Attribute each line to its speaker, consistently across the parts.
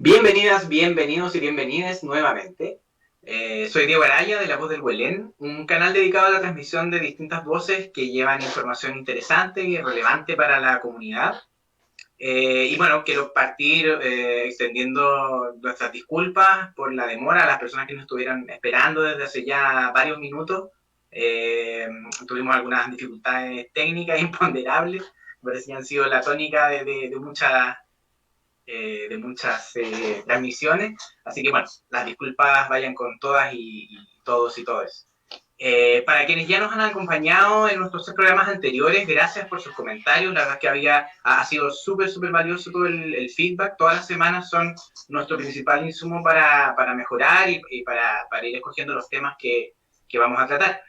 Speaker 1: Bienvenidas, bienvenidos y bienvenidas nuevamente. Soy Diego Araya de La Voz del Huelén, un canal dedicado a la transmisión de distintas voces que llevan información interesante y relevante para la comunidad. Y bueno, quiero partir extendiendo nuestras disculpas por la demora a las personas que nos estuvieron esperando desde hace ya varios minutos. Tuvimos algunas dificultades técnicas imponderables, parece que han sido la tónica de muchas transmisiones, así que bueno, las disculpas vayan con todas y todos y todas. Para quienes ya nos han acompañado en nuestros programas anteriores, gracias por sus comentarios. La verdad es que ha sido súper valioso todo el feedback. Todas las semanas son nuestro principal insumo para mejorar y para ir escogiendo los temas que vamos a tratar.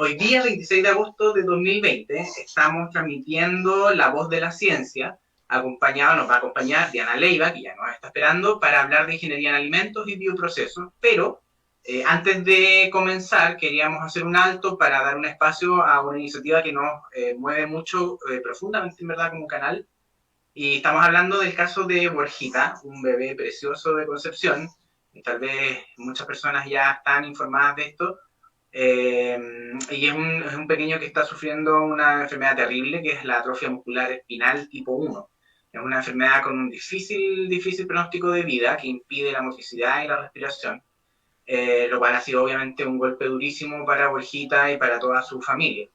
Speaker 1: Hoy día, 26 de agosto de 2020, estamos transmitiendo La Voz de la Ciencia. Nos va a acompañar Diana Leiva, que ya nos está esperando, para hablar de ingeniería en alimentos y bioprocesos, pero antes de comenzar, queríamos hacer un alto para dar un espacio a una iniciativa que nos mueve mucho, profundamente, en verdad, como canal. Y estamos hablando del caso de Borjita, un bebé precioso de Concepción. Tal vez muchas personas ya están informadas de esto. Y es un pequeño que está sufriendo una enfermedad terrible, que es la atrofia muscular espinal tipo 1. Es una enfermedad con un difícil pronóstico de vida que impide la motricidad y la respiración, lo cual ha sido obviamente un golpe durísimo para Borjita y para toda su familia,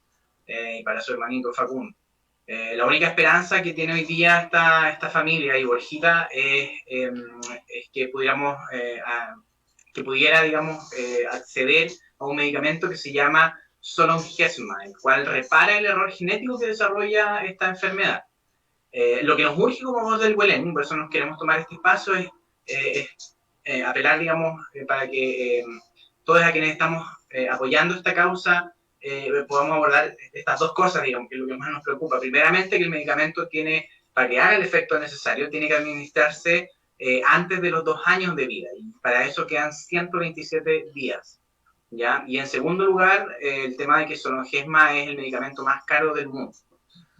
Speaker 1: y para su hermanito Facundo. La única esperanza que tiene hoy día esta familia y Borjita es que que pudiera, digamos, acceder a un medicamento que se llama Zolgensma, el cual repara el error genético que desarrolla esta enfermedad. Lo que nos urge como Voz del Huelén, por eso nos queremos tomar este espacio, es apelar, digamos, para que todos a quienes estamos apoyando esta causa podamos abordar estas dos cosas, digamos, que es lo que más nos preocupa. Primeramente, que el medicamento para que haga el efecto necesario, tiene que administrarse antes de los 2 años de vida, y para eso quedan 127 días. ¿Ya? Y en segundo lugar, el tema de que Zolgensma es el medicamento más caro del mundo,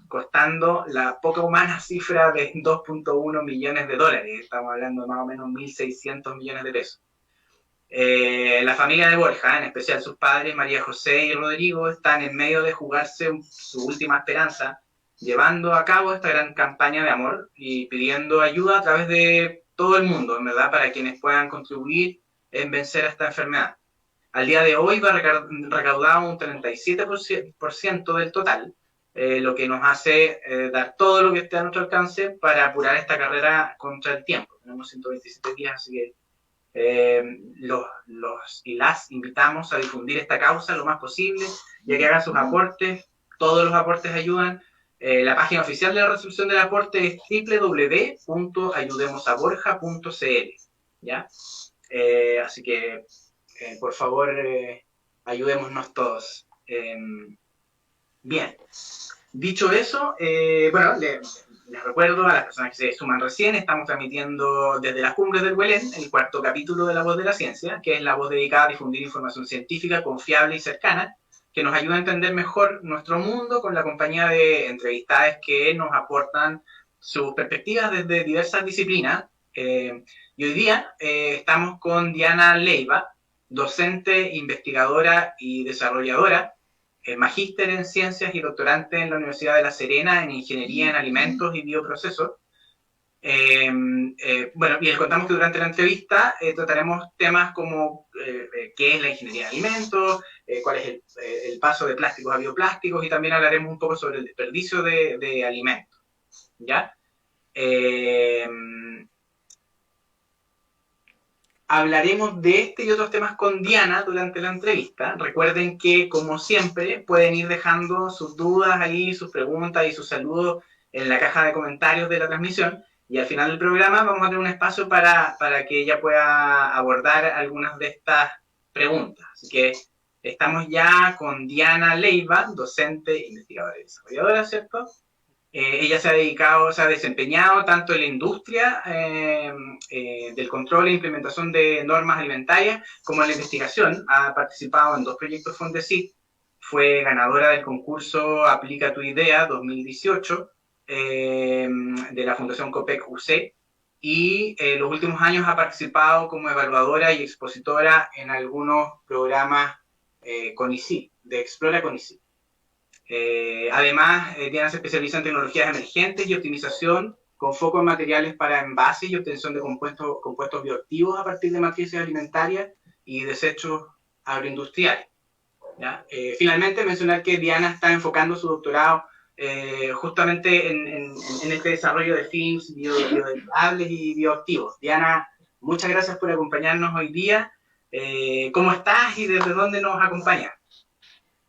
Speaker 1: costando la poca humana cifra de 2.1 millones de dólares. Estamos hablando de más o menos 1.600 millones de pesos. La familia de Borja, en especial sus padres, María José y Rodrigo, están en medio de jugarse su última esperanza, llevando a cabo esta gran campaña de amor y pidiendo ayuda a través de todo el mundo, en verdad, para quienes puedan contribuir en vencer a esta enfermedad. Al día de hoy va recaudado un 37% del total, lo que nos hace dar todo lo que esté a nuestro alcance para apurar esta carrera contra el tiempo. Tenemos 127 días, así que los y las invitamos a difundir esta causa lo más posible, ya que hagan sus aportes. Todos los aportes ayudan. La página oficial de la resolución del aporte es www.ayudemosaborja.cl, ¿ya? Así que por favor, ayudémonos todos. Bien, dicho eso, bueno, les recuerdo a las personas que se suman recién, estamos transmitiendo desde las cumbres del Huelén el 4º capítulo de La Voz de la Ciencia, que es la voz dedicada a difundir información científica confiable y cercana, que nos ayuda a entender mejor nuestro mundo, con la compañía de entrevistados que nos aportan sus perspectivas desde diversas disciplinas. Y hoy día estamos con Diana Leiva, docente, investigadora y desarrolladora, magíster en ciencias y doctorante en la Universidad de La Serena en ingeniería en alimentos y bioprocesos. Bueno, y les contamos que durante la entrevista trataremos temas como qué es la ingeniería en alimentos, cuál es el paso de plásticos a bioplásticos, y también hablaremos un poco sobre el desperdicio de alimentos, ¿ya? Hablaremos de este y otros temas con Diana durante la entrevista. Recuerden que, como siempre, pueden ir dejando sus dudas ahí, sus preguntas y sus saludos en la caja de comentarios de la transmisión. Y al final del programa vamos a tener un espacio para que ella pueda abordar algunas de estas preguntas. Así que estamos ya con Diana Leiva, docente, investigadora y desarrolladora, ¿cierto? Ella se ha desempeñado tanto en la industria del control e implementación de normas alimentarias como en la investigación. Ha participado en 2 proyectos Fondesit, fue ganadora del concurso Aplica tu Idea 2018 de la Fundación COPEC UC, y los últimos años ha participado como evaluadora y expositora en algunos programas CONICYT, de Explora CONICYT. Además, Diana se especializa en tecnologías emergentes y optimización con foco en materiales para envase y obtención de compuestos bioactivos a partir de matrices alimentarias y desechos agroindustriales. ¿Ya? Finalmente, mencionar que Diana está enfocando su doctorado justamente en este desarrollo de films biodegradables y bioactivos. Diana, muchas gracias por acompañarnos hoy día. ¿Cómo estás y desde dónde nos acompañas?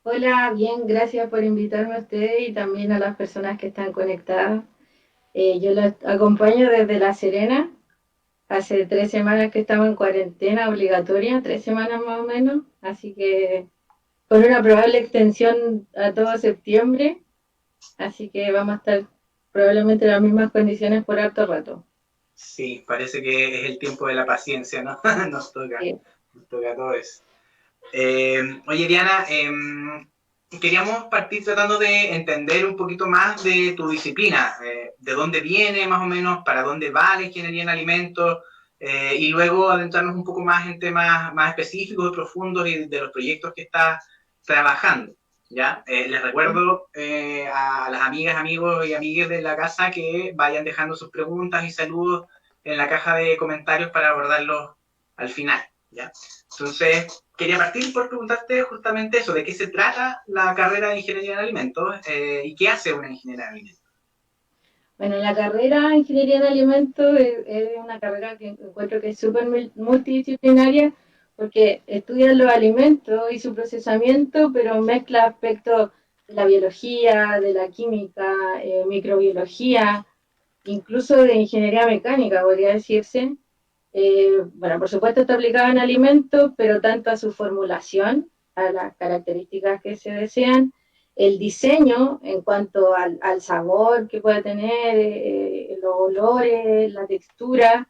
Speaker 2: Hola, bien, gracias por invitarme a ustedes y también a las personas que están conectadas. Yo los acompaño desde La Serena. Hace 3 semanas que estamos en cuarentena obligatoria, 3 semanas más o menos, así que con una probable extensión a todo septiembre, así que vamos a estar probablemente en las mismas condiciones por harto rato.
Speaker 1: Sí, parece que es el tiempo de la paciencia, ¿no?
Speaker 2: Sí.
Speaker 1: Nos toca a todos. Oye, Diana, queríamos partir tratando de entender un poquito más de tu disciplina, de dónde viene más o menos, para dónde va la ingeniería en alimentos, y luego adentrarnos un poco más en temas más específicos y profundos y de los proyectos que estás trabajando. ¿Ya? Les recuerdo a las amigas, amigos y amigues de la casa que vayan dejando sus preguntas y saludos en la caja de comentarios para abordarlos al final. ¿Ya? Entonces, quería partir por preguntarte justamente eso, de qué se trata la carrera de Ingeniería en Alimentos y qué hace una ingeniera en alimentos.
Speaker 2: Bueno, la carrera de Ingeniería en Alimentos es una carrera que encuentro que es súper multidisciplinaria porque estudia los alimentos y su procesamiento, pero mezcla aspectos de la biología, de la química, microbiología, incluso de ingeniería mecánica, podría decirse. Bueno, por supuesto está aplicada en alimentos, pero tanto a su formulación, a las características que se desean, el diseño en cuanto al sabor que puede tener, los olores, la textura,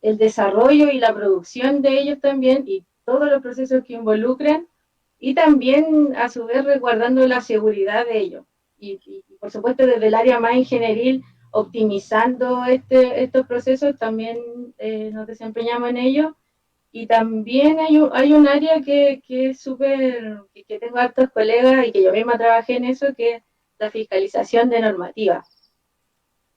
Speaker 2: el desarrollo y la producción de ellos también, y todos los procesos que involucran, y también a su vez resguardando la seguridad de ellos. Y por supuesto desde el área más ingenieril, optimizando estos procesos, también nos desempeñamos en ello. Y también hay un área que es súper, que tengo hartos colegas y que yo misma trabajé en eso, que es la fiscalización de normativas,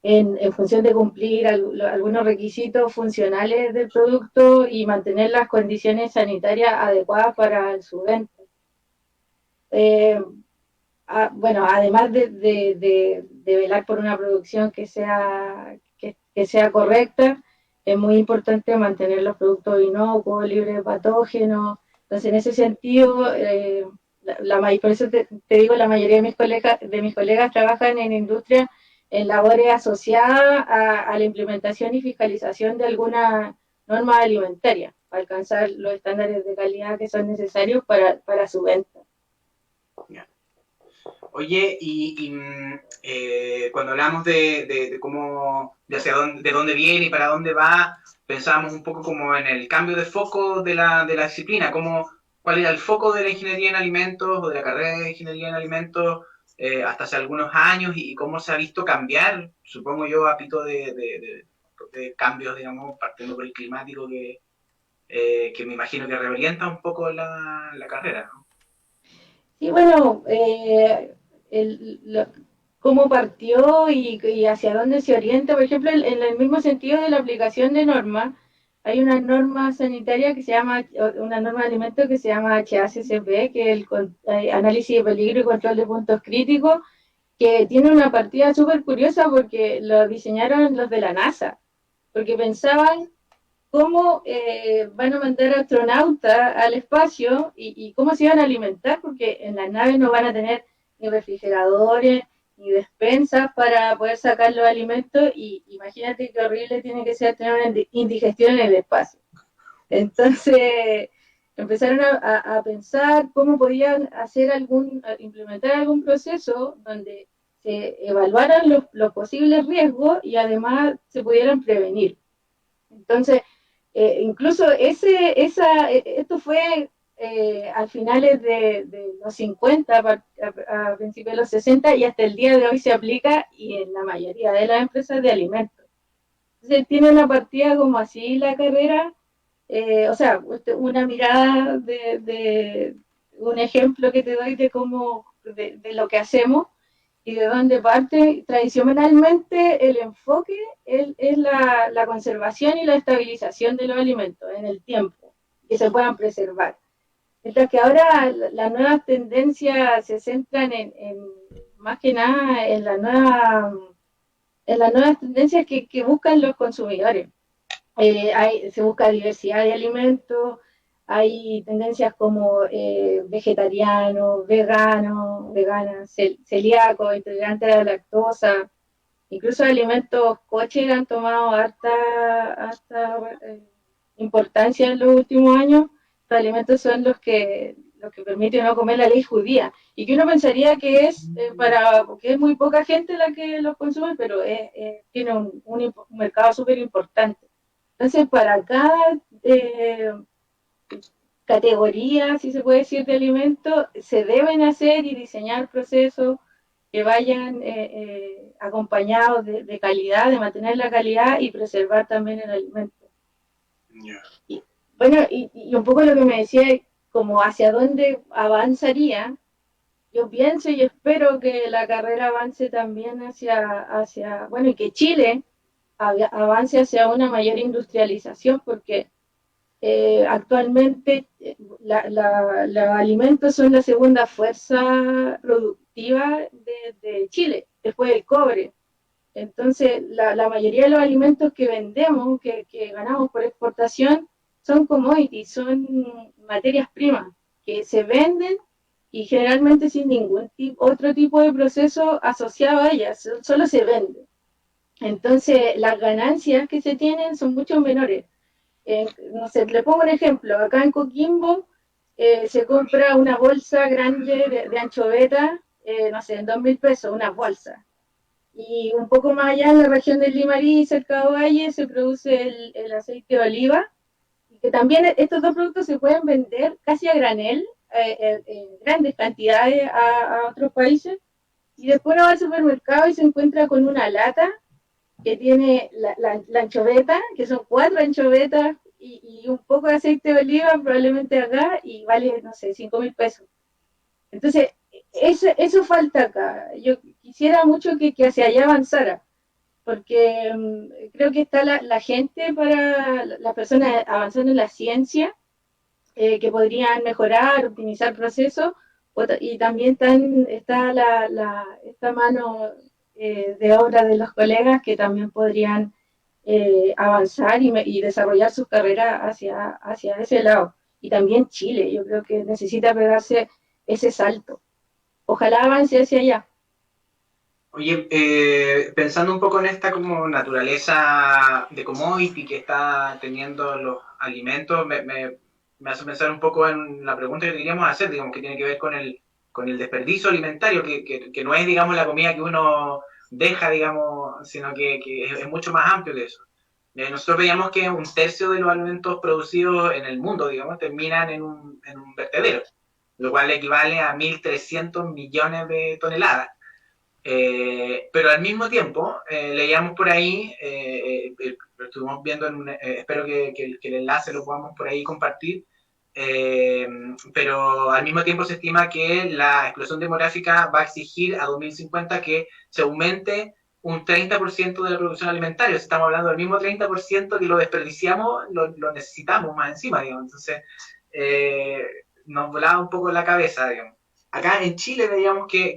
Speaker 2: en función de cumplir algunos requisitos funcionales del producto y mantener las condiciones sanitarias adecuadas para su venta. Eh, bueno, además de velar por una producción que sea correcta, es muy importante mantener los productos inocuos, libres de patógenos. Entonces, en ese sentido, por eso te digo, la mayoría de mis colegas trabajan en industria en labores asociadas a la implementación y fiscalización de alguna norma alimentaria, para alcanzar los estándares de calidad que son necesarios para su venta.
Speaker 1: Yeah. Oye, cuando hablamos de cómo, de hacia dónde, de dónde viene y para dónde va, pensábamos un poco como en el cambio de foco de la disciplina, como, cuál era el foco de la ingeniería en alimentos o de la carrera de ingeniería en alimentos hasta hace algunos años y cómo se ha visto cambiar, supongo yo, a pito de cambios, digamos, partiendo por el climático que me imagino que reorienta un poco la carrera, ¿no?
Speaker 2: Sí, bueno, cómo partió y hacia dónde se orienta. Por ejemplo, en el mismo sentido de la aplicación de normas, hay una norma sanitaria que se llama, una norma de alimentos que se llama HACCP, que es el análisis de peligro y control de puntos críticos, que tiene una partida súper curiosa porque lo diseñaron los de la NASA, porque pensaban cómo van a mandar astronautas al espacio y cómo se iban a alimentar, porque en las naves no van a tener ni refrigeradores ni despensas para poder sacar los alimentos, y imagínate qué horrible tiene que ser tener una indigestión en el espacio. Entonces empezaron a pensar cómo podían implementar algún proceso donde se evaluaran los posibles riesgos y además se pudieran prevenir. Entonces, incluso esto fue a finales de los 50, a principios de los 60, y hasta el día de hoy se aplica y en la mayoría de las empresas de alimentos. Entonces tiene una partida como así la carrera, o sea, una mirada de un ejemplo que te doy de cómo, de lo que hacemos y de dónde parte. Tradicionalmente el enfoque es la conservación y la estabilización de los alimentos en el tiempo, que se puedan preservar. Mientras que ahora las nuevas tendencias se centran más que nada en las nuevas tendencias que buscan los consumidores. Se busca diversidad de alimentos, hay tendencias como vegetariano, vegano, veganas, celíaco, intolerante a la lactosa, incluso alimentos coche han tomado harta importancia en los últimos años. Los alimentos son los que permiten no comer la ley judía, y que uno pensaría que es porque es muy poca gente la que los consume, pero tiene un mercado súper importante. Entonces, para cada categoría, si se puede decir, de alimentos, se deben hacer y diseñar procesos que vayan acompañados de calidad, de mantener la calidad y preservar también el alimento.
Speaker 1: Yeah.
Speaker 2: Y, bueno, y un poco lo que me decía, como hacia dónde avanzaría, yo pienso y espero que la carrera avance también bueno, y que Chile avance hacia una mayor industrialización, porque actualmente los alimentos son la segunda fuerza productiva de Chile, después del cobre. Entonces, la mayoría de los alimentos que vendemos, que ganamos por exportación, son commodities, son materias primas que se venden y generalmente sin ningún otro tipo de proceso asociado a ellas, solo se vende. Entonces, las ganancias que se tienen son mucho menores. No sé, le pongo un ejemplo. Acá en Coquimbo se compra una bolsa grande de anchoveta, no sé, en 2.000 pesos, una bolsa. Y un poco más allá, en la región del Limarí, cerca de Ovalle, se produce el aceite de oliva, y que también estos dos productos se pueden vender casi a granel, en grandes cantidades a otros países. Y después uno va al supermercado y se encuentra con una lata que tiene la anchoveta, que son 4 anchovetas y un poco de aceite de oliva, probablemente acá, y vale, no sé, 5.000 pesos. Entonces, eso falta acá. Yo quisiera mucho que hacia allá avanzara, porque creo que está la gente para las personas avanzando en la ciencia, que podrían mejorar, optimizar procesos, y también está esta mano de obra de los colegas que también podrían avanzar y desarrollar sus carreras hacia ese lado. Y también Chile, yo creo que necesita pegarse ese salto. Ojalá avance hacia allá.
Speaker 1: Oye, pensando un poco en esta como naturaleza de commodity que está teniendo los alimentos, me hace pensar un poco en la pregunta que queríamos hacer, digamos, que tiene que ver con el desperdicio alimentario, que no es, digamos, la comida que uno deja, digamos, sino que es mucho más amplio que eso. Nosotros veíamos que un tercio de los alimentos producidos en el mundo, digamos, terminan en un vertedero, lo cual equivale a 1.300 millones de toneladas. Pero al mismo tiempo, leíamos por ahí, lo estuvimos viendo, espero que el enlace lo podamos por ahí compartir, pero al mismo tiempo se estima que la explosión demográfica va a exigir a 2050 que se aumente un 30% de la producción alimentaria. Si estamos hablando del mismo 30% que lo desperdiciamos, lo necesitamos más encima, digamos. Entonces, nos volaba un poco la cabeza, digamos. Acá en Chile veíamos que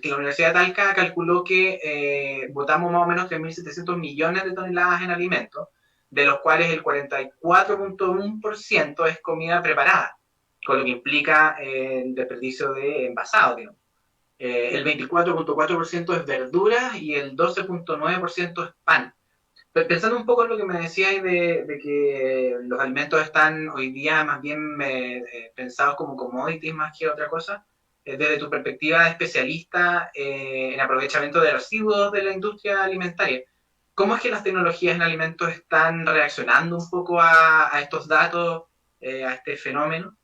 Speaker 1: la Universidad de Talca calculó que botamos más o menos 3.700 millones de toneladas en alimentos, de los cuales el 44.1% es comida preparada, con lo que implica el desperdicio de envasado, digamos. El 24.4% es verduras y el 12.9% es pan. Pero pensando un poco en lo que me decías de que los alimentos están hoy día más bien pensados como commodities más que otra cosa, desde tu perspectiva de especialista en aprovechamiento de residuos de la industria alimentaria, ¿cómo es que las tecnologías en alimentos están reaccionando un poco a estos datos, a este fenómeno?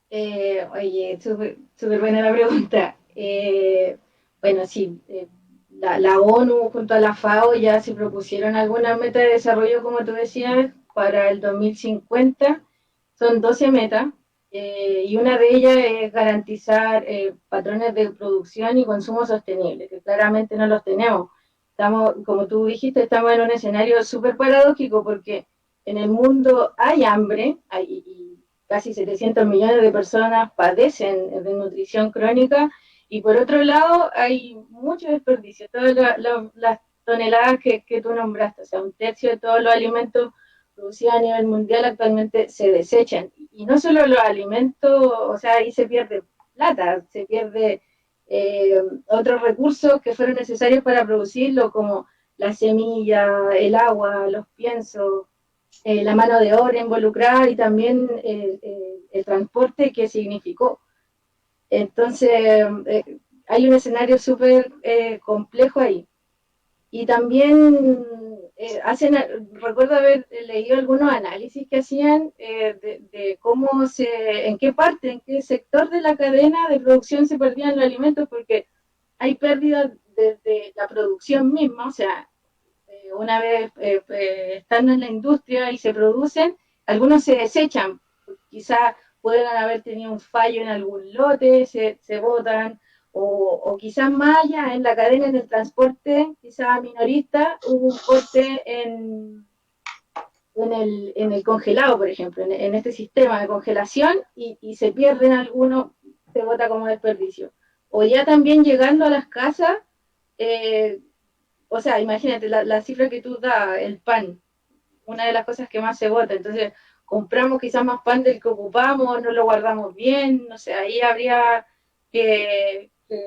Speaker 2: Oye, súper buena la pregunta. Bueno, sí, la ONU junto a la FAO ya se propusieron algunas metas de desarrollo, como tú decías, para el 2050. Son 12 metas y una de ellas es garantizar patrones de producción y consumo sostenible, que claramente no los tenemos. Estamos, como tú dijiste, estamos en un escenario súper paradójico porque en el mundo hay hambre y casi 700 millones de personas padecen de nutrición crónica y por otro lado hay mucho desperdicio. Todas las toneladas que tú nombraste, o sea, un tercio de todos los alimentos producidos a nivel mundial actualmente se desechan. Y no solo los alimentos, o sea, ahí se pierde plata, se pierde otros recursos que fueron necesarios para producirlo, como la semilla, el agua, los piensos, la mano de obra involucrada y también el transporte que significó. Entonces, hay un escenario súper complejo ahí. Y también recuerdo haber leído algunos análisis que hacían de cómo en qué parte, en qué sector de la cadena de producción se perdían los alimentos, porque hay pérdidas desde la producción misma, o sea, una vez estando en la industria y se producen, algunos se desechan, quizás pueden haber tenido un fallo en algún lote, se botan, o quizás más allá en la cadena en el transporte, quizás minorista, hubo un corte en el congelado, por ejemplo, en este sistema de congelación y se pierden algunos, se bota como desperdicio. O ya también llegando a las casas, eh, o sea, imagínate la cifra que tú das, el pan, una de las cosas que más se bota. Entonces, compramos quizás más pan del que ocupamos, no lo guardamos bien, no sé, ahí habría que, que,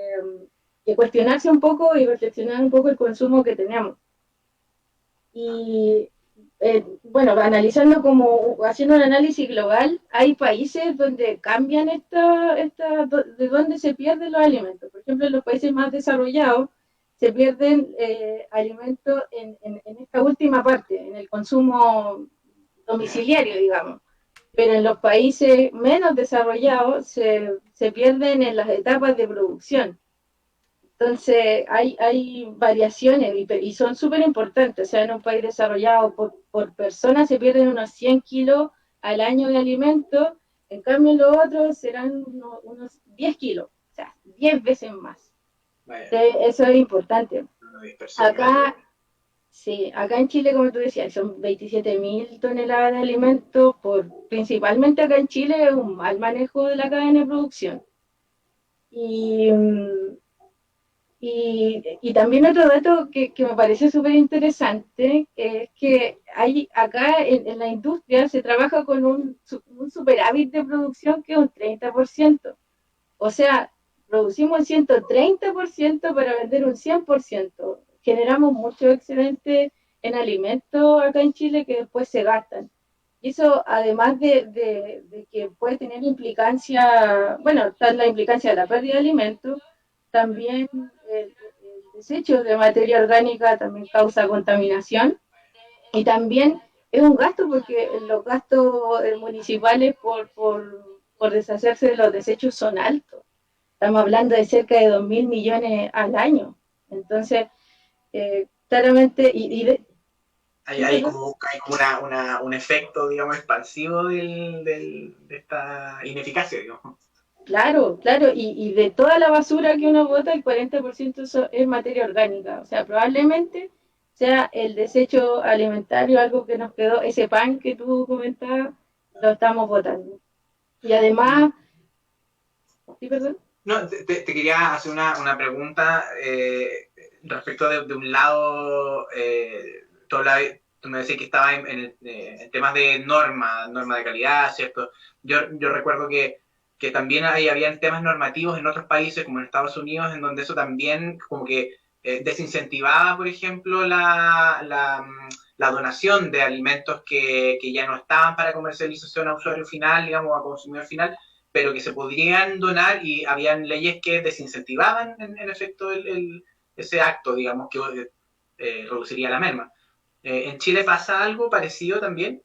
Speaker 2: que cuestionarse un poco y reflexionar un poco el consumo que tenemos. Y bueno, analizando como, haciendo un análisis global, hay países donde cambian de dónde se pierden los alimentos. Por ejemplo, en los países más desarrollados se pierden alimentos en esta última parte, en el consumo domiciliario, digamos. Pero en los países menos desarrollados se pierden en las etapas de producción. Entonces, hay variaciones y son súper importantes. O sea, en un país desarrollado por persona se pierden unos 100 kilos al año de alimentos, en cambio en los otros serán unos 10 kilos, o sea, 10 veces más.
Speaker 1: Vaya,
Speaker 2: Entonces, eso es importante.
Speaker 1: una dispersión grande.
Speaker 2: Acá, sí, acá en Chile, como tú decías, son 27.000 toneladas de alimentos, principalmente acá en Chile es un mal manejo de la cadena de producción. Y y también otro dato que me parece súper interesante es que hay acá en la industria se trabaja con un superávit de producción que es un 30%. O sea, producimos un 130% para vender un 100%. Generamos mucho excedente en alimentos acá en Chile que después se gastan. Y eso, además de que puede tener implicancia, bueno, está la implicancia de la pérdida de alimentos, también el desecho de materia orgánica también causa contaminación y también es un gasto porque los gastos municipales por deshacerse de los desechos son altos. Estamos hablando de cerca de 2.000 millones al año. Entonces, claramente,
Speaker 1: Hay,
Speaker 2: ¿sí,
Speaker 1: hay
Speaker 2: perdón?
Speaker 1: como, hay como un efecto, digamos, expansivo de esta ineficacia, digamos.
Speaker 2: Claro, claro, y de toda la basura que uno bota, el 40% es materia orgánica. O sea, probablemente sea el desecho alimentario, algo que nos quedó, ese pan que tú comentabas, lo estamos botando. Y
Speaker 1: Y,
Speaker 2: además, ¿sí, perdón?
Speaker 1: no, te quería hacer una pregunta respecto de un lado, tú me decías que estaba en temas de norma de calidad, ¿cierto? Yo recuerdo que también habían temas normativos en otros países, como en Estados Unidos, en donde eso también como que desincentivaba, por ejemplo, la donación de alimentos que ya no estaban para comercialización a usuario final, digamos, a consumidor final, pero que se podrían donar y habían leyes que desincentivaban en efecto ese acto, digamos, que reduciría la merma. ¿En Chile pasa algo parecido también?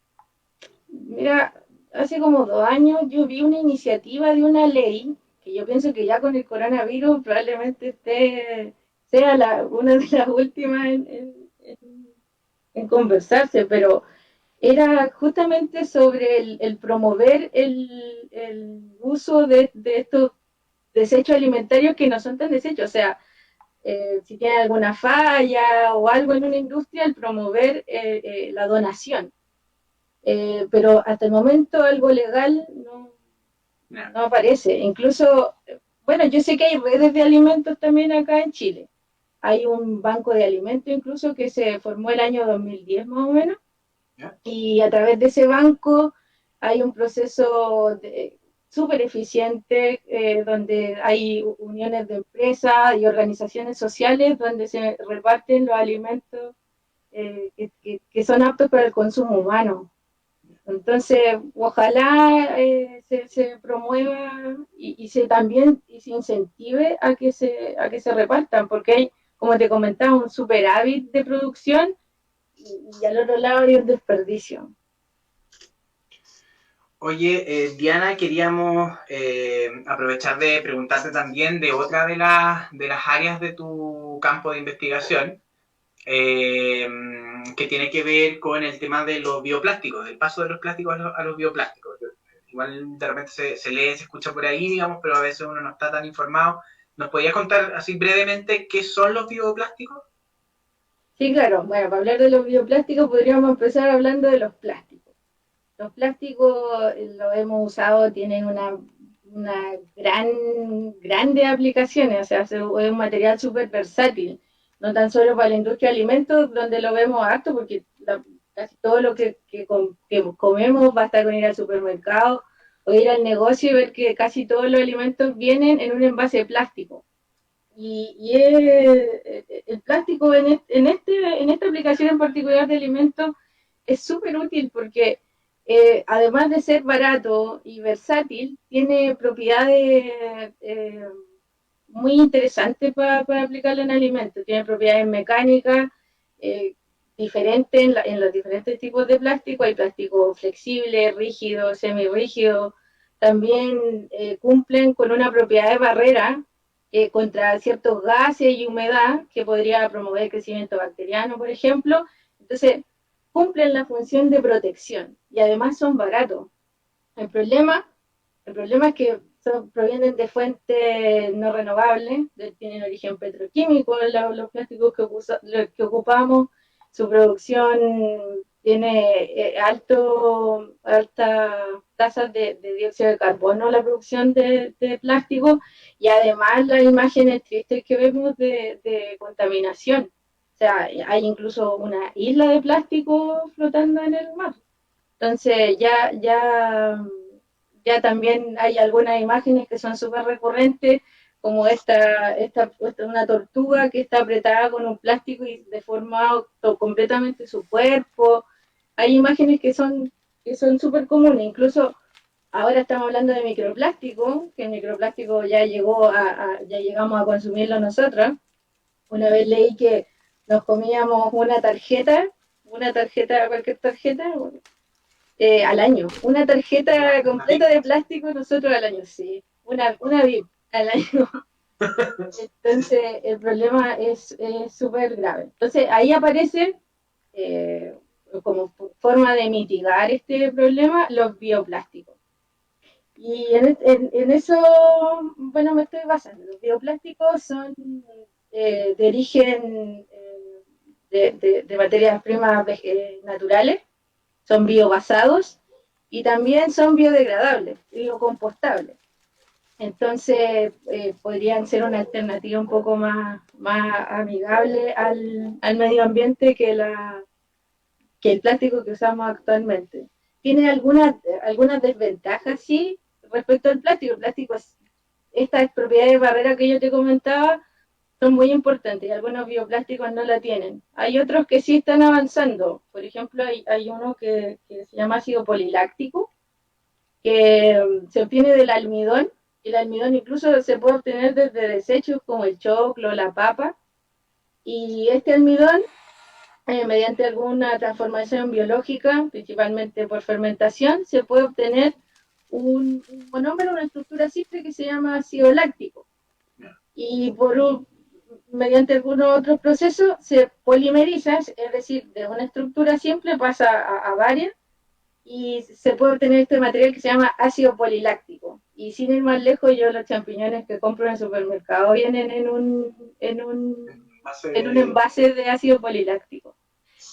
Speaker 2: Mira, hace como 2 años yo vi una iniciativa de una ley que yo pienso que ya con el coronavirus probablemente esté sea una de las últimas en conversarse, pero era justamente sobre el promover el uso de estos desechos alimentarios que no son tan desechos, o sea, si tiene alguna falla o algo en una industria, el promover la donación. Pero hasta el momento algo legal no aparece. Incluso, bueno, yo sé que hay redes de alimentos también acá en Chile. Hay un banco de alimentos incluso que se formó el año 2010 más o menos, y a través de ese banco hay un proceso súper eficiente donde hay uniones de empresas y organizaciones sociales donde se reparten los alimentos que son aptos para el consumo humano. Entonces, ojalá se promueva también y se incentive a que se repartan, porque hay, como te comentaba, un superávit de producción y al otro lado hay un desperdicio.
Speaker 1: Oye, Diana, queríamos aprovechar de preguntarte también de otra de las áreas de tu campo de investigación, que tiene que ver con el tema de los bioplásticos, del paso de los plásticos a los bioplásticos. Igual de repente se lee, se escucha por ahí, digamos, pero a veces uno no está tan informado. ¿Nos podías contar así brevemente qué son los bioplásticos?
Speaker 2: Sí, claro. Bueno, para hablar de los bioplásticos podríamos empezar hablando de los plásticos. Los plásticos los hemos usado, tienen una grande aplicaciones, o sea, es un material súper versátil, no tan solo para la industria de alimentos, donde lo vemos harto, porque casi todo lo que comemos basta con ir al supermercado o ir al negocio y ver que casi todos los alimentos vienen en un envase de plástico. El plástico en esta aplicación en particular de alimentos es súper útil porque además de ser barato y versátil, tiene propiedades muy interesantes para aplicarlo en alimentos. Tiene propiedades mecánicas eh, diferentes en los diferentes tipos de plástico. Hay plástico flexible, rígido, semirrígido. También cumplen con una propiedad de barrera contra ciertos gases y humedad que podría promover el crecimiento bacteriano, por ejemplo. Entonces, cumplen la función de protección y además son baratos. El problema, el problema es que provienen de fuentes no renovables, tienen origen petroquímico, los plásticos que ocupamos, su producción tiene altas tasas de dióxido de carbono, la producción de plástico, y además las imágenes tristes que vemos de contaminación. O sea, hay incluso una isla de plástico flotando en el mar. Entonces ya también hay algunas imágenes que son súper recurrentes, como una tortuga que está apretada con un plástico y deformado completamente su cuerpo. Hay imágenes que son súper comunes, incluso ahora estamos hablando de microplástico, que el microplástico ya llegamos a consumirlo nosotros. Una vez leí que nos comíamos cualquier tarjeta, al año. Una tarjeta completa de plástico nosotros al año, sí. Una VIP al año. Entonces, el problema es súper grave. Entonces, ahí aparece, como forma de mitigar este problema, los bioplásticos. Y en eso, bueno, me estoy basando. Los bioplásticos son de origen de materias primas naturales, son biobasados y también son biodegradables, biocompostables. Entonces, podrían ser una alternativa un poco más amigable al medio ambiente que el plástico que usamos actualmente. Tiene algunas desventajas, sí, respecto al plástico. El plástico, estas propiedades de barrera que yo te comentaba, son muy importantes y algunos bioplásticos no la tienen. Hay otros que sí están avanzando. Por ejemplo, hay uno que se llama ácido poliláctico, que se obtiene del almidón. El almidón incluso se puede obtener desde desechos como el choclo, la papa. Y este almidón, mediante alguna transformación biológica, principalmente por fermentación, se puede obtener un monómero, una estructura simple que se llama ácido láctico. Y mediante algunos otros procesos se polimeriza, es decir, de una estructura simple pasa a varias y se puede obtener este material que se llama ácido poliláctico. Y sin ir más lejos, yo los champiñones que compro en el supermercado vienen en un envase de ácido poliláctico.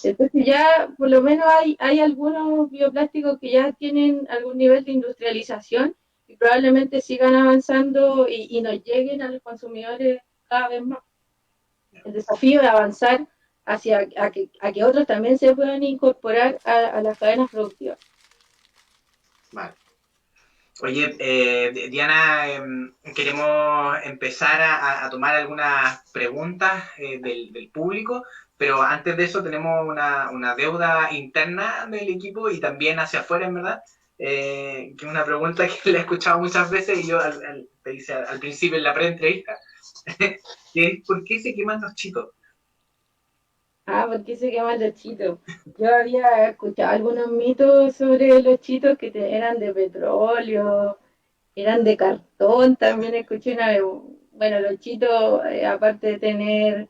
Speaker 2: Entonces ya por lo menos hay algunos bioplásticos que ya tienen algún nivel de industrialización y probablemente sigan avanzando y nos lleguen a los consumidores cada vez más. El desafío es avanzar hacia a que otros también se puedan incorporar a las cadenas productivas.
Speaker 1: Vale. Oye, Diana, queremos empezar a tomar algunas preguntas del público, pero antes de eso tenemos una deuda interna del equipo y también hacia afuera, en verdad, que es una pregunta que la he escuchado muchas veces y yo te hice al principio en la pre-entrevista, que es ¿por qué se queman los chitos?
Speaker 2: Ah, ¿por qué se queman los chitos? Yo había escuchado algunos mitos sobre los chitos que eran de petróleo, eran de cartón, también escuché una vez. Bueno, los chitos, aparte de tener,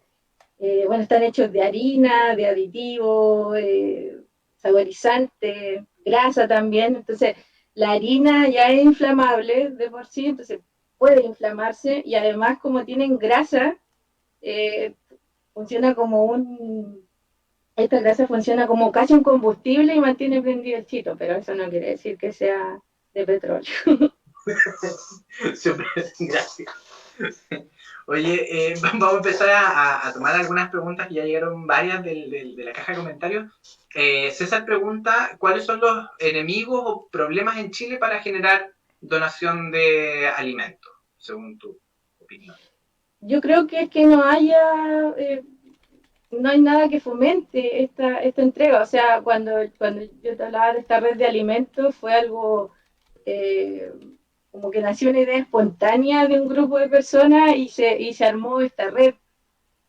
Speaker 2: bueno, están hechos de harina, de aditivo, saborizante, grasa también. Entonces, la harina ya es inflamable de por sí, entonces puede inflamarse y además como tienen grasa, eh, funciona como esta grasa funciona como casi un combustible y mantiene prendido el chito, pero eso no quiere decir que sea de petróleo.
Speaker 1: Súper, gracias. Oye, vamos a empezar a tomar algunas preguntas que ya llegaron varias de la caja de comentarios. César pregunta, ¿cuáles son los enemigos o problemas en Chile para generar donación de alimentos, según tu opinión?
Speaker 2: Yo creo que es que no haya, no hay nada que fomente esta entrega. O sea, cuando yo te hablaba de esta red de alimentos, fue algo eh, como que nació una idea espontánea de un grupo de personas y se armó esta red.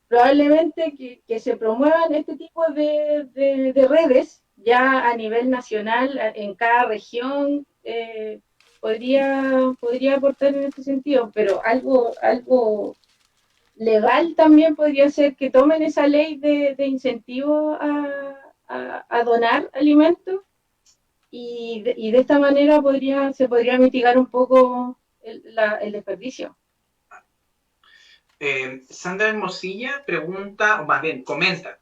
Speaker 2: Probablemente que se promuevan este tipo de redes ya a nivel nacional, en cada región, podría aportar en este sentido, pero algo legal también podría ser que tomen esa ley de incentivo a donar alimentos y de esta manera se podría mitigar un poco el desperdicio.
Speaker 1: Sandra Hermosilla pregunta, o más bien comenta,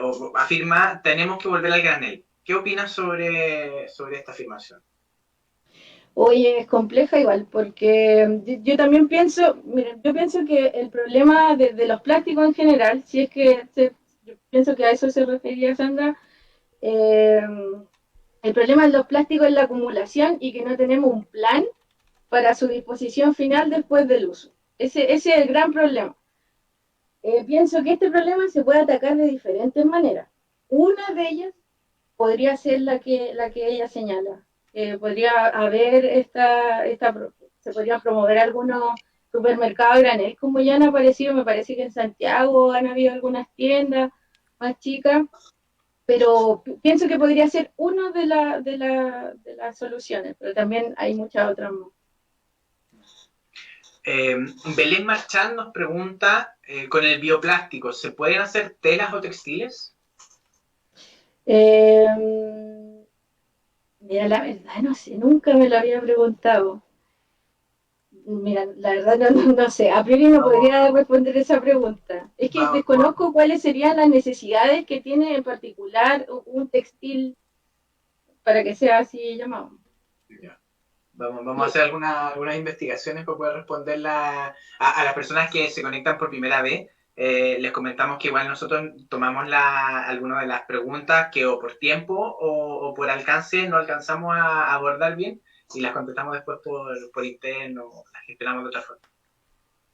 Speaker 1: o afirma, tenemos que volver al granel. ¿Qué opinas sobre esta afirmación?
Speaker 2: Oye, es compleja igual, porque yo también pienso, miren, yo pienso que el problema de los plásticos en general, si es que yo pienso que a eso se refería Sandra, eh, el problema de los plásticos es la acumulación y que no tenemos un plan para su disposición final después del uso. Ese es el gran problema. Pienso que este problema se puede atacar de diferentes maneras. Una de ellas podría ser la que ella señala. Podría haber se podrían promover algunos supermercados granel, como ya han aparecido, me parece que en Santiago han habido algunas tiendas más chicas, pero pienso que podría ser una de las soluciones, pero también hay muchas otras más.
Speaker 1: Belén Marchán nos pregunta, con el bioplástico, ¿se pueden hacer telas o textiles?
Speaker 2: Eh, Mira, la verdad no sé, nunca me lo había preguntado. Mira, la verdad no sé, a priori no
Speaker 1: Vamos,
Speaker 2: podría responder esa pregunta. Es que
Speaker 1: vamos,
Speaker 2: desconozco cuáles serían las necesidades que tiene en particular un textil para que sea así llamado.
Speaker 1: vamos a hacer algunas investigaciones para poder responder a las personas que se conectan por primera vez. Les comentamos que igual nosotros tomamos algunas de las preguntas que o por tiempo o por alcance no alcanzamos a abordar bien y las contestamos después por interno, las gestionamos de otra forma.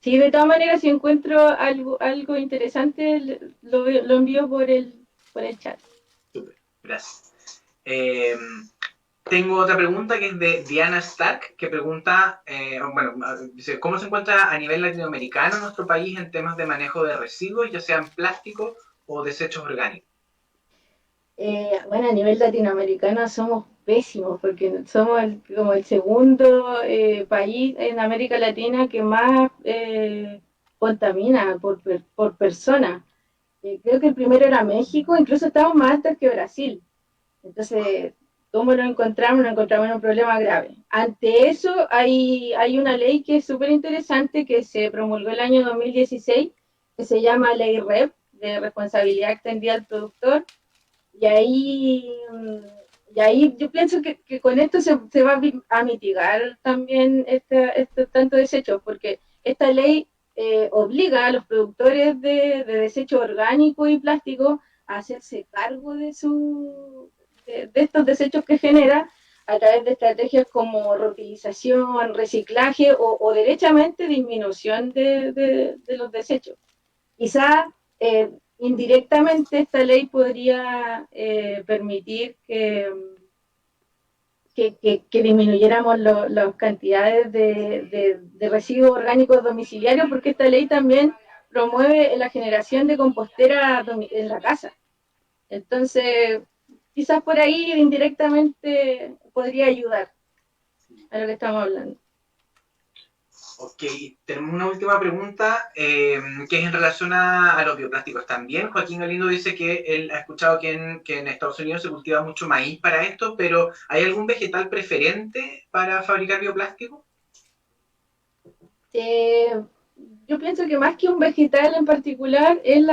Speaker 2: Sí, de todas maneras, si encuentro algo interesante, lo envío por el chat.
Speaker 1: Súper, gracias. Tengo otra pregunta que es de Diana Stark, que pregunta, bueno, dice, ¿cómo se encuentra a nivel latinoamericano nuestro país en temas de manejo de residuos, ya sean plásticos o desechos orgánicos?
Speaker 2: Bueno, a nivel latinoamericano somos pésimos porque somos como el segundo país en América Latina que más contamina por persona. Creo que el primero era México, incluso estamos más altos que Brasil. Entonces, ¿cómo lo encontramos? Nos encontramos en un problema grave. Ante eso, hay una ley que es súper interesante que se promulgó el año 2016, que se llama Ley REP, de responsabilidad extendida al productor. Y ahí, y ahí yo pienso que con esto se va a mitigar también este tanto desechos, porque esta ley obliga a los productores de desechos orgánicos y plásticos a hacerse cargo de estos desechos que genera a través de estrategias como reutilización, reciclaje o derechamente disminución de los desechos. Quizá indirectamente esta ley podría permitir que disminuyéramos las cantidades de residuos orgánicos domiciliarios, porque esta ley también promueve la generación de compostera en la casa. Entonces, quizás por ahí indirectamente podría ayudar a lo que estamos hablando.
Speaker 1: Ok, tenemos una última pregunta que es en relación a los bioplásticos también. Joaquín Galindo dice que él ha escuchado que en Estados Unidos se cultiva mucho maíz para esto, pero ¿hay algún vegetal preferente para fabricar bioplástico?
Speaker 2: Yo pienso que más que un vegetal en particular es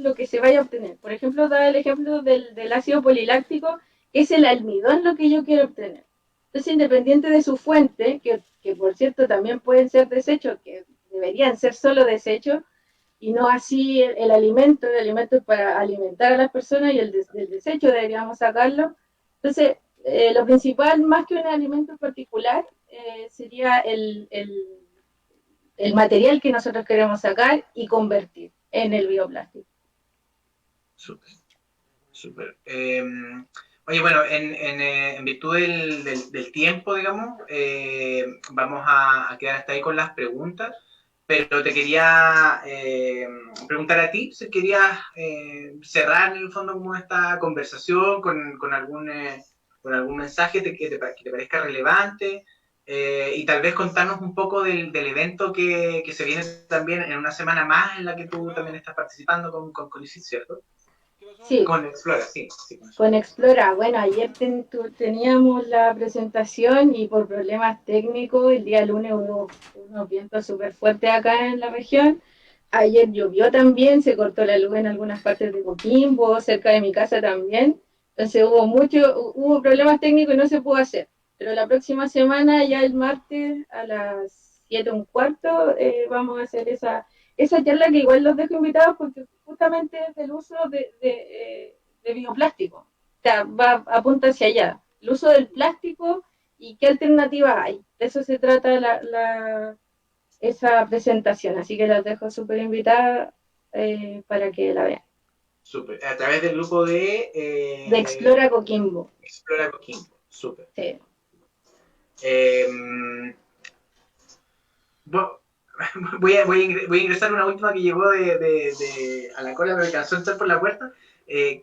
Speaker 2: lo que se vaya a obtener. Por ejemplo, da el ejemplo del ácido poliláctico, que es el almidón lo que yo quiero obtener. Entonces, independiente de su fuente, que por cierto también pueden ser desechos, que deberían ser solo desechos, y no así el alimento es para alimentar a las personas y el desecho deberíamos sacarlo. Entonces, lo principal, más que un alimento en particular, sería el material que nosotros queremos sacar y convertir en el bioplástico.
Speaker 1: Súper, súper. Oye, bueno, en virtud del tiempo, digamos, vamos a quedar hasta ahí con las preguntas, pero te quería preguntar a ti si querías cerrar en el fondo como esta conversación con algún mensaje que te parezca relevante. Y tal vez contarnos un poco del evento que se viene también en una semana más en la que tú también estás participando con ICIT, ¿cierto?
Speaker 2: Sí.
Speaker 1: Con Explora, sí.
Speaker 2: Con Explora, bueno, ayer teníamos la presentación y por problemas técnicos el día lunes hubo unos vientos súper fuertes acá en la región. Ayer llovió también, se cortó la luz en algunas partes de Coquimbo, cerca de mi casa también. Entonces hubo problemas técnicos y no se pudo hacer. Pero la próxima semana, ya el martes a las 7:15, vamos a hacer esa charla que igual los dejo invitados porque justamente es del uso de bioplástico. O sea, apunta hacia allá. El uso del plástico y qué alternativa hay. De eso se trata esa presentación. Así que las dejo súper invitadas para que la vean.
Speaker 1: Súper. A través del grupo de
Speaker 2: Explora Coquimbo.
Speaker 1: Explora Coquimbo. Súper.
Speaker 2: Sí.
Speaker 1: Voy a ingresar una última que llegó a la cola, pero alcanzó a entrar por la puerta.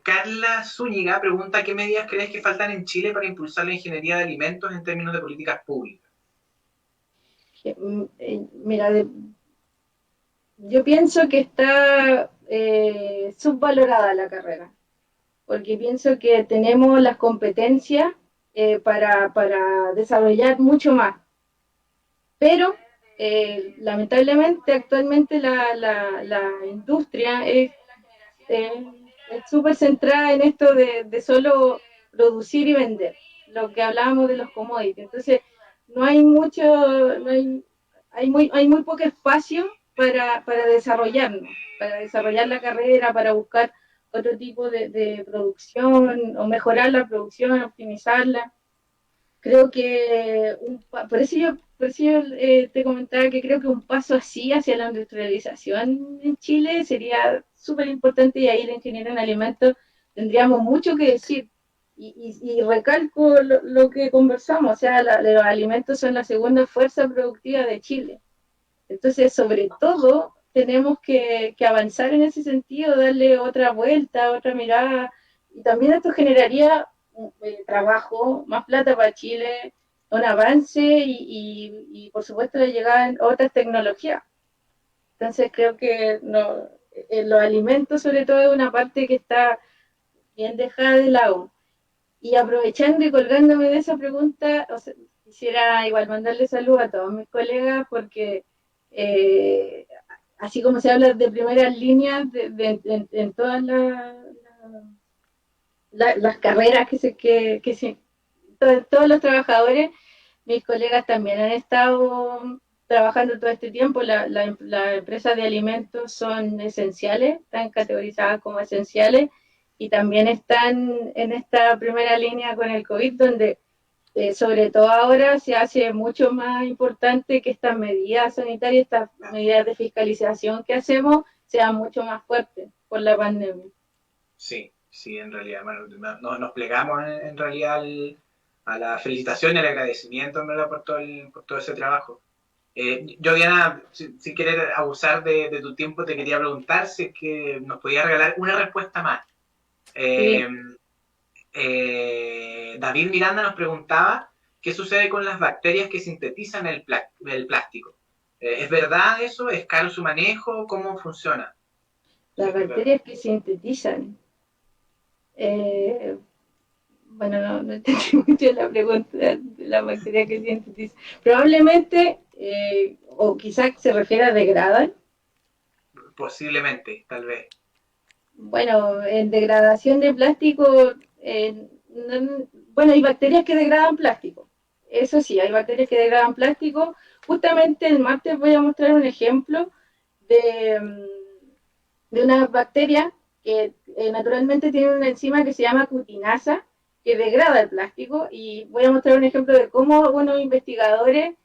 Speaker 1: Carla Zúñiga pregunta: ¿qué medidas crees que faltan en Chile para impulsar la ingeniería de alimentos en términos de políticas públicas?
Speaker 2: Mira, yo pienso que está subvalorada la carrera, porque pienso que tenemos las competencias para desarrollar mucho más. Pero lamentablemente actualmente la industria es súper centrada en esto de solo producir y vender, lo que hablábamos de los commodities. Entonces, no hay mucho, no hay muy poco espacio para desarrollarnos, para desarrollar la carrera, para buscar otro tipo de producción o mejorar la producción, optimizarla. Creo que por eso yo te comentaba que creo que un paso así hacia la industrialización en Chile sería súper importante, y ahí de ingeniero en alimentos tendríamos mucho que decir. Y recalco lo que conversamos, o sea, los alimentos son la segunda fuerza productiva de Chile. Entonces, sobre todo, tenemos que avanzar en ese sentido, darle otra vuelta, otra mirada, y también esto generaría trabajo, más plata para Chile, un avance y por supuesto la llegada de otras tecnologías. Entonces creo que no, los alimentos sobre todo es una parte que está bien dejada de lado. Y aprovechando y colgándome de esa pregunta, o sea, quisiera igual mandarle salud a todos mis colegas porque eh, así como se habla de primeras líneas en todas las carreras todos los trabajadores, mis colegas también han estado trabajando todo este tiempo. Las empresas de alimentos son esenciales, están categorizadas como esenciales y también están en esta primera línea con el COVID, donde sobre todo ahora se hace mucho más importante que estas medidas sanitarias, estas medidas de fiscalización que hacemos, sean mucho más fuertes por la pandemia.
Speaker 1: Sí, sí, en realidad, bueno, nos plegamos en realidad a la felicitación y al agradecimiento, en verdad, por todo ese trabajo. Yo, Diana, sin querer abusar de tu tiempo, te quería preguntar si es que nos podías regalar una respuesta más. Eh,
Speaker 2: Sí.
Speaker 1: David Miranda nos preguntaba qué sucede con las bacterias que sintetizan el plástico. ¿Es verdad eso? ¿Es caro su manejo? ¿Cómo funciona? Sí,
Speaker 2: Las
Speaker 1: es verdad.
Speaker 2: bacterias que sintetizan. Eh, bueno, no entendí mucho la pregunta de la bacteria que sintetiza. Probablemente, o quizás se refiere a degradan.
Speaker 1: Posiblemente, tal vez.
Speaker 2: Bueno, en degradación de plástico, bueno, hay bacterias que degradan plástico. Eso sí, hay bacterias que degradan plástico. Justamente el martes voy a mostrar un ejemplo de, de una bacteria que naturalmente tiene una enzima que se llama cutinasa, que degrada el plástico, y voy a mostrar un ejemplo de cómo unos investigadores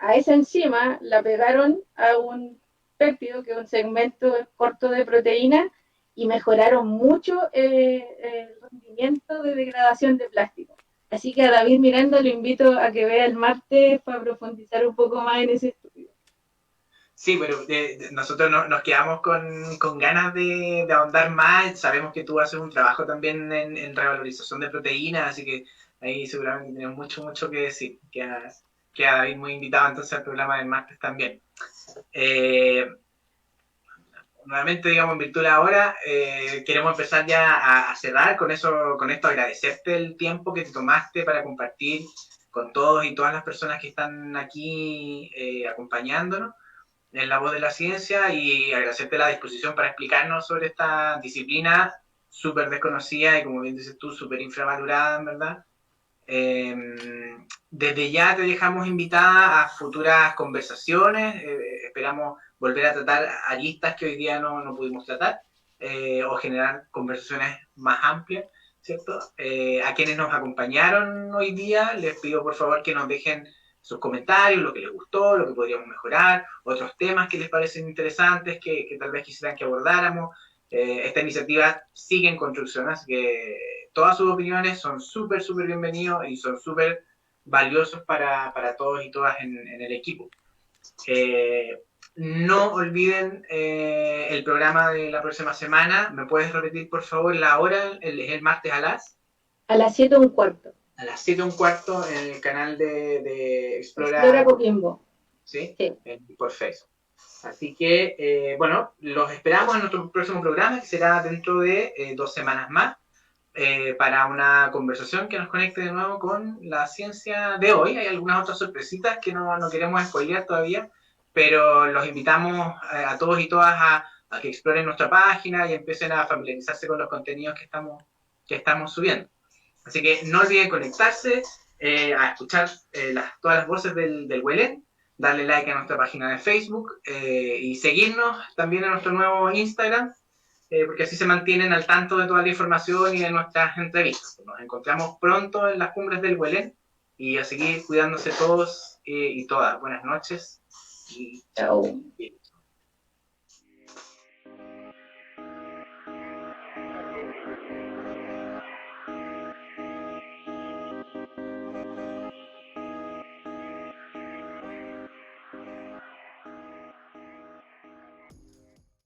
Speaker 2: a esa enzima la pegaron a un péptido, que es un segmento corto de proteína, y mejoraron mucho el rendimiento de degradación de plástico. Así que a David Miranda lo invito a que vea el martes para profundizar un poco más en ese estudio.
Speaker 1: Sí, pero nosotros nos quedamos con ganas de ahondar más. Sabemos que tú haces un trabajo también en revalorización de proteínas, así que ahí seguramente tenemos mucho, mucho que decir. Queda David muy invitado entonces al programa del martes también. Eh, Nuevamente, digamos, en virtud de la hora, queremos empezar ya a cerrar con eso, con esto, agradecerte el tiempo que te tomaste para compartir con todos y todas las personas que están aquí acompañándonos en La Voz de la Ciencia y agradecerte la disposición para explicarnos sobre esta disciplina súper desconocida y, como bien dices tú, súper infravalorada, en verdad. Eh, Desde ya te dejamos invitada a futuras conversaciones. Esperamos volver a tratar aristas que hoy día no pudimos tratar o generar conversaciones más amplias, ¿cierto? A quienes nos acompañaron hoy día, les pido por favor que nos dejen sus comentarios, lo que les gustó, lo que podríamos mejorar, otros temas que les parecen interesantes, que tal vez quisieran que abordáramos. Esta iniciativa sigue en construcción, así que todas sus opiniones son súper, súper bienvenidos y son súper valiosos para todos y todas en el equipo. No olviden el programa de la próxima semana. ¿Me puedes repetir, por favor, la hora? Es el martes
Speaker 2: A las 7:15.
Speaker 1: a las 7:15 en el canal de
Speaker 2: Explora
Speaker 1: Explora,
Speaker 2: Coquimbo.
Speaker 1: ¿sí?
Speaker 2: Sí.
Speaker 1: Por Facebook. Así que, bueno, los esperamos en nuestro próximo programa, que será dentro de 2 semanas más, para una conversación que nos conecte de nuevo con la ciencia de hoy. Hay algunas otras sorpresitas que no queremos spoilear todavía, pero los invitamos a todos y todas a que exploren nuestra página y empiecen a familiarizarse con los contenidos que estamos subiendo. Así que no olviden conectarse, a escuchar todas las voces del Huelén, darle like a nuestra página de Facebook y seguirnos también en nuestro nuevo Instagram, porque así se mantienen al tanto de toda la información y de nuestras entrevistas. Nos encontramos pronto en las cumbres del Huelén y a seguir cuidándose todos y todas. Buenas noches y
Speaker 2: Chao.